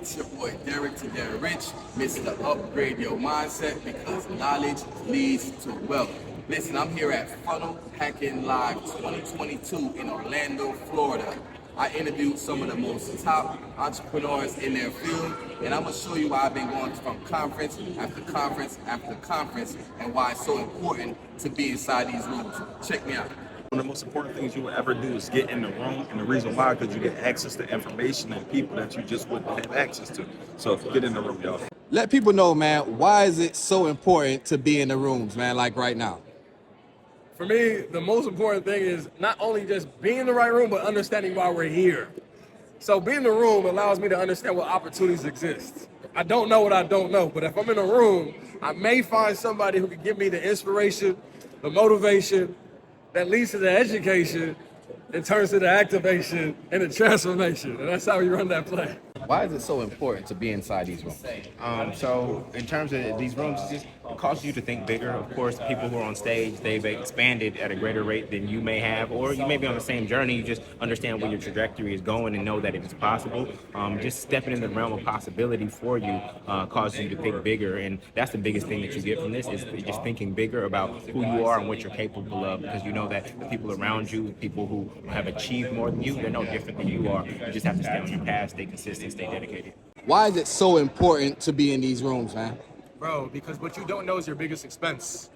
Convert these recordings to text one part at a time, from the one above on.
It's your boy Derek to Derek Rich, Mr. Upgrade Your Mindset because knowledge leads to wealth. Listen, I'm here at Funnel Hacking Live 2022 in Orlando, Florida. I interviewed some of the most top entrepreneurs in their field, and I'm gonna show you why I've been going from conference after conference after conference and why it's so important to be inside these rooms. Check me out. One of the most important things you will ever do is get in the room, and the reason why, because you get access to information and people that you just wouldn't have access to. So get in the room, y'all. Let people know, man, why is it so important to be in the rooms, man, like right now? For me, the most important thing is not only just being in the right room, but understanding why we're here. So being in the room allows me to understand what opportunities exist. I don't know what I don't know, but if I'm in a room, I may find somebody who can give me the inspiration, the motivation, that leads to the education, it turns to the activation and the transformation. And that's how we run that play. Why is it so important to be inside these rooms? So in terms of these rooms, it just causes you to think bigger. Of course, people who are on stage, they've expanded at a greater rate than you may have, or you may be on the same journey. You just understand where your trajectory is going and know that it is possible. Just stepping in the realm of possibility for you causes you to think bigger. And that's the biggest thing that you get from this is just thinking bigger about who you are and what you're capable of, because you know that the people around you, people who have achieved more than you, they're no different than you are. You just have to stay on your path, stay consistent, stay dedicated. Why is it so important to be in these rooms, man? Bro, because what you don't know is your biggest expense.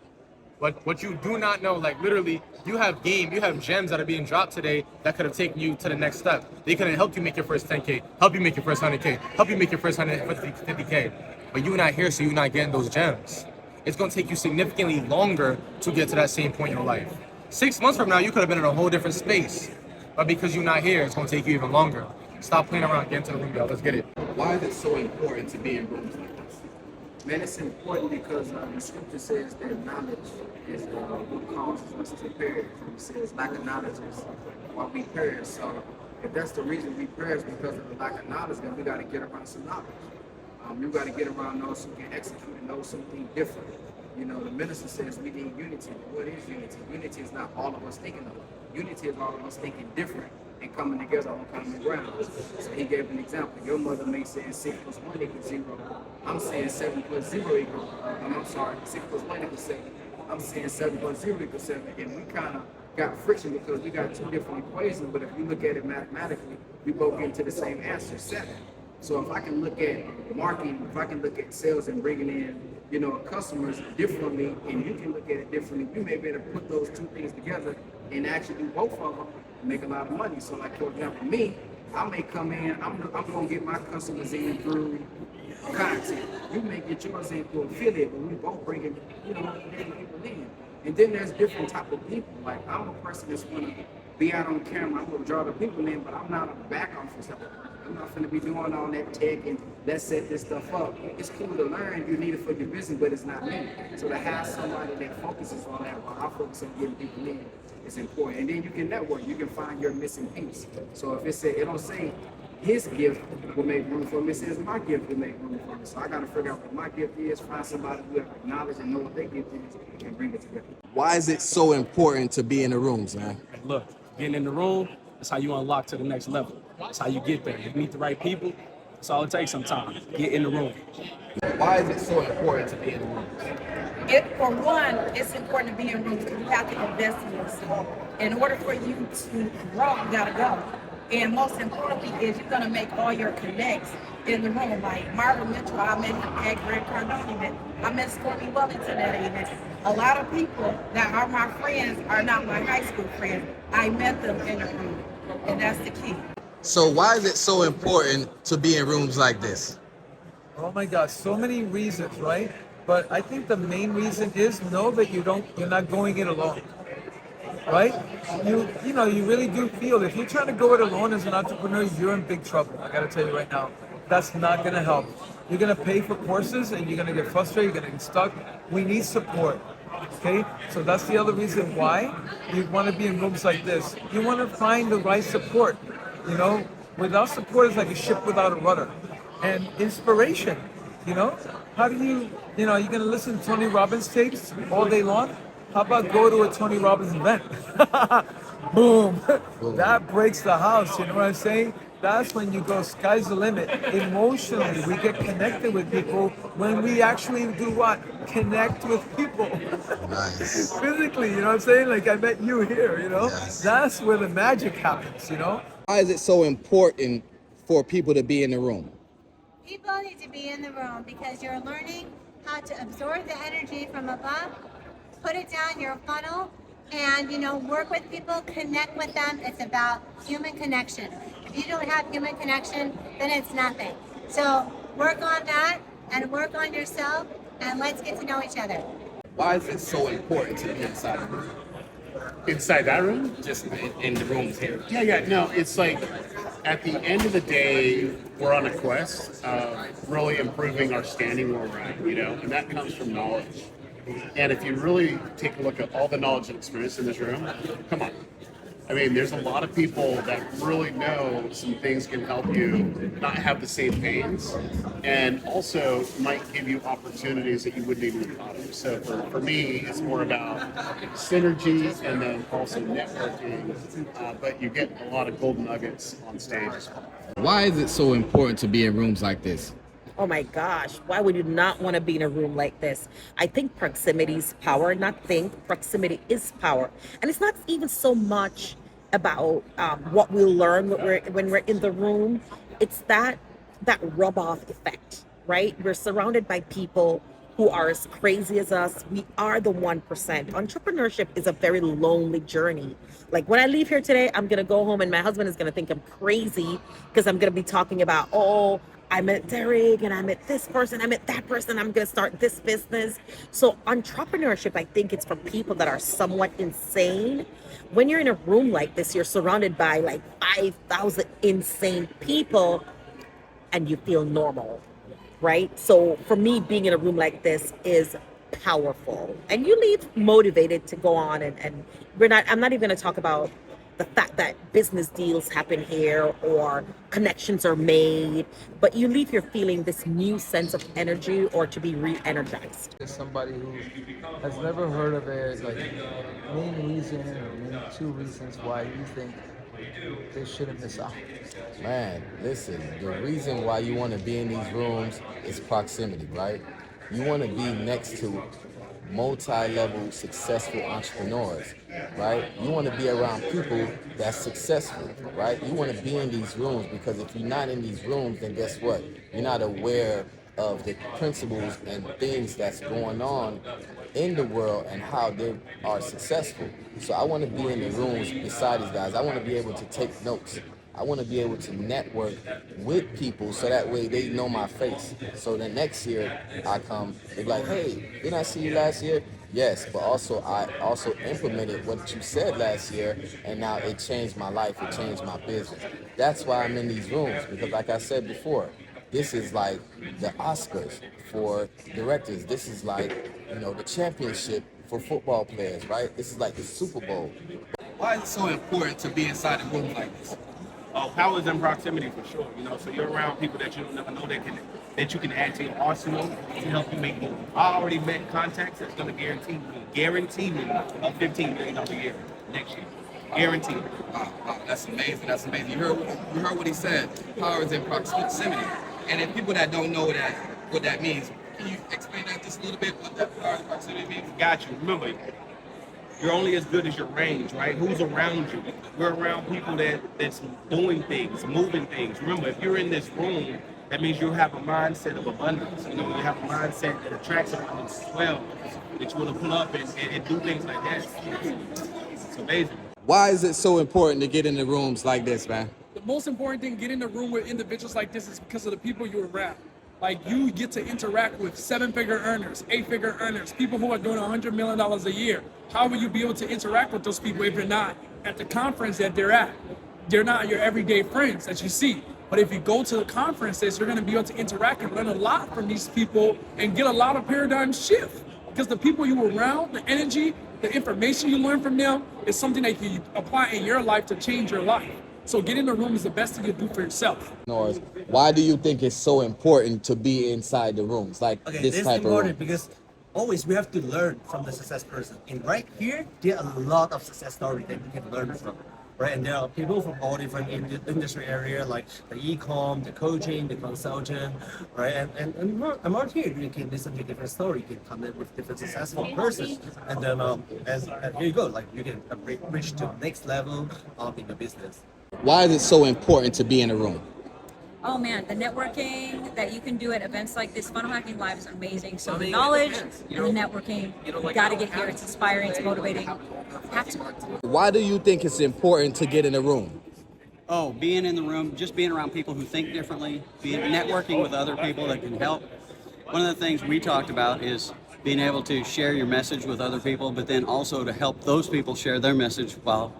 What you do not know, like literally, you have gems that are being dropped today that could have taken you to the next step. They could have helped you make your first 10K, help you make your first 100K, help you make your first 150K. But you're not here, so you're not getting those gems. It's gonna take you significantly longer to get to that same point in your life. 6 months from now, you could have been in a whole different space. But because you're not here, it's gonna take you even longer. Stop playing around, get into the room, y'all. Let's get it. Why is it so important to be in rooms like this? Man, it's important because the scripture says that knowledge is what causes us to perish. It says lack of knowledge is why we perish. So if that's the reason we perish because of the lack of knowledge, then we got to get around some knowledge. You got to get around those who can execute and know something different. You know, the minister says we need unity. What is unity? Unity is not all of us thinking of it. Unity is all of us thinking different and coming together on common ground. So he gave an example. Your mother may say 6 plus 1 equals 0. I'm saying 7 plus 0 equals, I'm sorry, 6 plus 1 equals 7. I'm saying 7 plus 0 equals 7. And we kind of got friction because we got two different equations, but if you look at it mathematically, we both get to the same answer, 7. So if I can look at marketing, if I can look at sales and bringing in, you know, customers differently, and you can look at it differently, you may be able to put those two things together and actually do both of them and make a lot of money. So like, for example, me, I may come in, I'm going to get my customers in through content. You may get yours in through affiliate, but we both bring in, you know, people in. And then there's different type of people. Like, I'm a person that's going to be out on camera, I'm going to draw the people in, but I'm not a back office type of person. I'm not going to be doing all that tech and let's set this stuff up. It's cool to learn, you need it for your business, but it's not me. So to have somebody that focuses on that, while I focus on getting people in, it's important. And then you can network, you can find your missing piece. So if it don't say his gift will make room for me, it says my gift will make room for me. So I got to figure out what my gift is, find somebody who have knowledge and know what their gift is, and bring it together. Why is it so important to be in the rooms, man? Look, getting in the room, that's how you unlock to the next level. That's how you get there. You meet the right people. That's all it takes sometimes. Get in the room. Why is it so important to be in the rooms? For one, it's important to be in rooms because you have to invest in yourself. In order for you to grow, you gotta go. And most importantly is you're gonna make all your connects in the room. Like Marvin Mitchell, I met him at Grant Cardone event. I met Stormy Wellington at an event. A lot of people that are my friends are not my high school friends. I met them in the room, and that's the key. So why is it so important to be in rooms like this? Oh my gosh, so many reasons, right? But I think the main reason is know that you're not going it alone, right? You know, you really do feel if you're trying to go it alone as an entrepreneur, you're in big trouble. I gotta tell you right now, that's not gonna help. You're gonna pay for courses and you're gonna get frustrated, you're gonna get stuck. We need support, okay? So that's the other reason why you wanna be in rooms like this. You wanna find the right support, you know? Without support, it's like a ship without a rudder. And inspiration, you know? How do you're going to listen to Tony Robbins tapes all day long? How about go to a Tony Robbins event? Boom. That breaks the house, you know what I'm saying? that's when you go, sky's the limit. Emotionally, we get connected with people when we actually do what? Connect with people. Nice. Physically, you know what I'm saying? Like I met you here, you know? Yes. That's where the magic happens, you know? Why is it so important for people to be in the room? People need to be in the room because you're learning how to absorb the energy from above, put it down your funnel, and work with people, connect with them. It's about human connection. If you don't have human connection, then it's nothing. So work on that and work on yourself, and let's get to know each other. Why is it so important to be inside the room? Inside that room? Just in the rooms here. Yeah. No, it's like at the end of the day, we're on a quest of really improving our standing where we're at, and that comes from knowledge. And if you really take a look at all the knowledge and experience in this room, come on. I mean, there's a lot of people that really know some things can help you not have the same pains, and also might give you opportunities that you wouldn't even have thought of. So for me, it's more about synergy and then also networking, but you get a lot of gold nuggets on stage as well. Why is it so important to be in rooms like this? Oh my gosh, why would you not want to be in a room like this? I think proximity is power, proximity is power. And it's not even so much about what we learn when we're in the room. It's that rub off effect, right? We're surrounded by people who are as crazy as us. We are the 1%. Entrepreneurship is a very lonely journey. Like when I leave here today, I'm going to go home and my husband is going to think I'm crazy because I'm going to be talking about, I met Derek and I met this person, I met that person, I'm gonna start this business. So entrepreneurship, I think it's for people that are somewhat insane. When you're in a room like this, you're surrounded by like 5,000 insane people and you feel normal, right? So for me, being in a room like this is powerful. And you leave motivated to go on and I'm not even gonna talk about the fact that business deals happen here or connections are made, but you leave here feeling this new sense of energy or to be re-energized. As somebody who has never heard of it, like main reason or maybe two reasons why you think they shouldn't miss out. Man, listen, the reason why you want to be in these rooms is proximity, right? You want to be next to multi-level successful entrepreneurs, right? You want to be around people that's successful, right? You want to be in these rooms because if you're not in these rooms, then guess what? You're not aware of the principles and things that's going on in the world and how they are successful. So I want to be in the rooms beside these guys. I want to be able to take notes. I want to be able to network with people so that way they know my face. So the next year I come, they're like, hey, didn't I see you last year? Yes, but I also implemented what you said last year, and now it changed my life, it changed my business. That's why I'm in these rooms, because like I said before, this is like the Oscars for directors. This is like, the championship for football players, right? This is like the Super Bowl. Why is it so important to be inside a room like this? Power is in proximity for sure. So you're around people that you don't never know that you can add to your arsenal to help you make more. I already met contacts that's going to guarantee me a $15 million a year next year. Guaranteed. Wow, that's amazing. That's amazing. You heard what he said. Power is in proximity. And if people that don't know what that means, can you explain that just a little bit? What that power in proximity means? Got you. Remember, you're only as good as your range, right? Who's around you? We're around people that's doing things, moving things. Remember, if you're in this room, that means you have a mindset of abundance. You have a mindset that attracts abundance as well, that you want to pull up and do things like that. It's amazing. Why is it so important to get in the rooms like this, man? The most important thing, get in the room with individuals like this is because of the people you're around. Like you get to interact with 7-figure earners, 8-figure earners, people who are doing $100 million a year. How will you be able to interact with those people if you're not at the conference that they're at? They're not your everyday friends that you see. But if you go to the conferences, you're gonna be able to interact and learn a lot from these people and get a lot of paradigm shift. Because the people you were around, the energy, the information you learn from them is something that you apply in your life to change your life. So get in the room is the best thing you do for yourself. Why do you think it's so important to be inside the rooms like this type of room? Because always we have to learn from the success person. And right here, there are a lot of success stories that we can learn from. right? And there are people from all different industry area, like the e-com, the coaching, the consultant, right? And more here, you can listen to different stories, you can connect with different successful persons, and then and here you go, like you can reach to next level in the business. Why is it so important to be in a room? Oh man, the networking that you can do at events like this, Funnel Hacking Live, is amazing. So the knowledge and the networking, you gotta get here. It's inspiring, it's motivating. Have to. Why do you think it's important to get in a room? Oh, being in the room, just being around people who think differently, networking with other people that can help. One of the things we talked about is being able to share your message with other people, but then also to help those people share their message while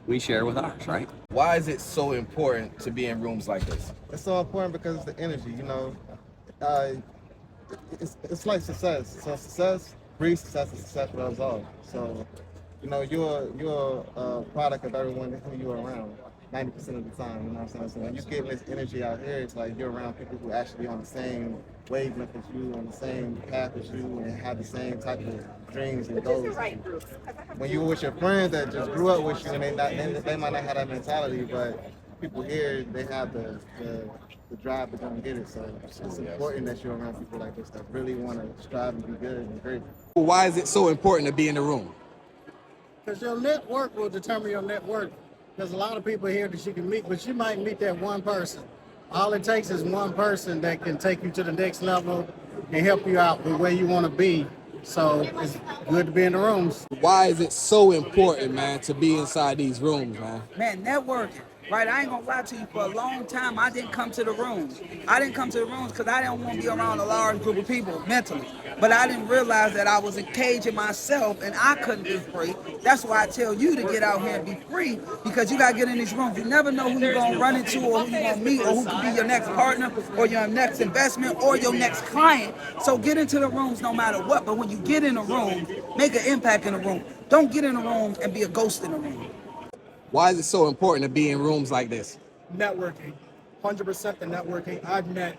we share with ours, right? Why is it so important to be in rooms like this? It's so important because it's the energy, you know. It's like success. So success breeds success, and success rubs off. So, you know, you're a product of everyone who you're around 90% of the time, you know what I'm saying? So when you get this energy out here, it's like you're around people who actually on the same wavelength as you, on the same path as you, and have the same type of dreams and goals. When you're with your friends that just grew up with you, and they might not have that mentality, but people here, they have the drive to go and get it. So it's important that you're around people like this that really want to strive and be good and great. Why is it so important to be in the room? Because your network will determine your net worth. There's a lot of people here that you can meet, but you might meet that one person. All it takes is one person that can take you to the next level and help you out with where you want to be. So it's good to be in the rooms. Why is it so important, man, to be inside these rooms, man? Man, networking, right? I ain't gonna lie to you, for a long time, I didn't come to the rooms. I didn't come to the rooms because I didn't want to be around a large group of people mentally. But I didn't realize that I was encaging myself and I couldn't be free. That's why I tell you to get out here and be free, because you gotta get in these rooms. You never know who you're gonna run into or who you're gonna meet or who could be your next partner or your next investment or your next client. So get into the rooms no matter what. But when you get in a room, make an impact in a room. Don't get in a room and be a ghost in a room. Why is it so important to be in rooms like this? Networking, 100% the networking. I've met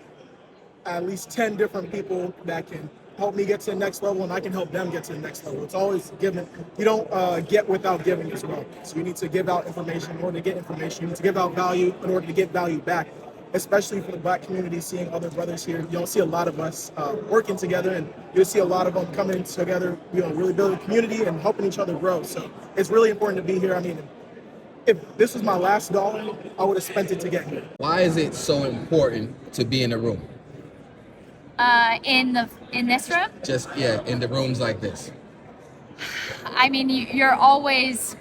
at least 10 different people that can help me get to the next level, and I can help them get to the next level. It's always giving. You don't get without giving as well. So you need to give out information in order to get information. You need to give out value in order to get value back, especially for the Black community, seeing other brothers here. You don't see a lot of us working together, and you'll see a lot of them coming together, you know, really building community and helping each other grow. So it's really important to be here. I mean, if this was my last dollar, I would have spent it to get here. Why is it so important to be in a room? In this room? Just, yeah, in the rooms like this. I mean, you're always,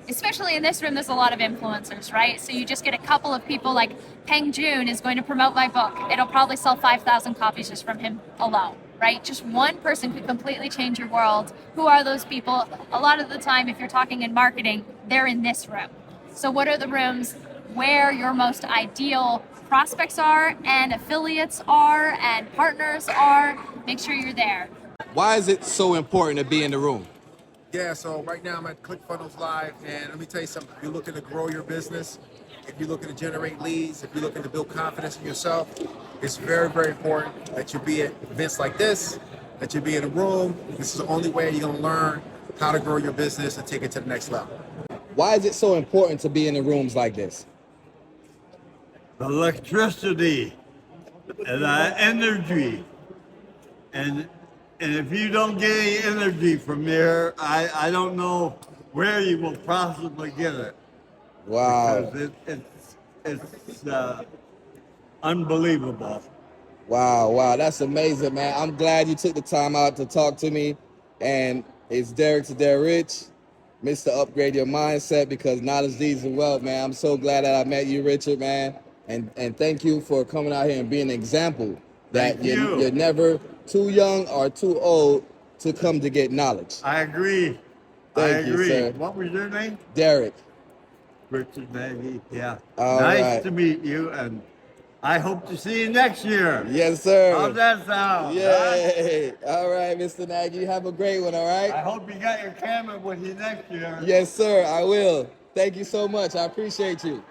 especially in this room, there's a lot of influencers, right? So you just get a couple of people, like Peng Joon is going to promote my book. It'll probably sell 5,000 copies just from him alone, right? Just one person could completely change your world. Who are those people? A lot of the time, if you're talking in marketing, they're in this room. So what are the rooms where your most ideal prospects are and affiliates are and partners are? Make sure you're there. Why is it so important to be in the room? Yeah, so right now I'm at ClickFunnels Live, and let me tell you something. If you're looking to grow your business, if you're looking to generate leads, if you're looking to build confidence in yourself, it's very, very important that you be at events like this, that you be in a room. This is the only way you're going to learn how to grow your business and take it to the next level. Why is it so important to be in the rooms like this? Electricity and energy, and if you don't get any energy from here, I don't know where you will possibly get it. Wow. Because it's unbelievable. Wow, that's amazing, man. I'm glad you took the time out to talk to me. And it's Derek to Derek Rich, Mr. Upgrade Your Mindset, because knowledge leads to wealth, man. I'm so glad that I met you, Richard, man. And thank you for coming out here and being an example that you're never too young or too old to come to get knowledge. I agree. Thank you, sir. What was your name? Derek. Richard Nagy, yeah. All nice right. to meet you, and I hope to see you next year. Yes, sir. How's that sound? Yay. All right, Mr. Nagy, you have a great one, all right? I hope you got your camera with you next year. Yes, sir, I will. Thank you so much. I appreciate you.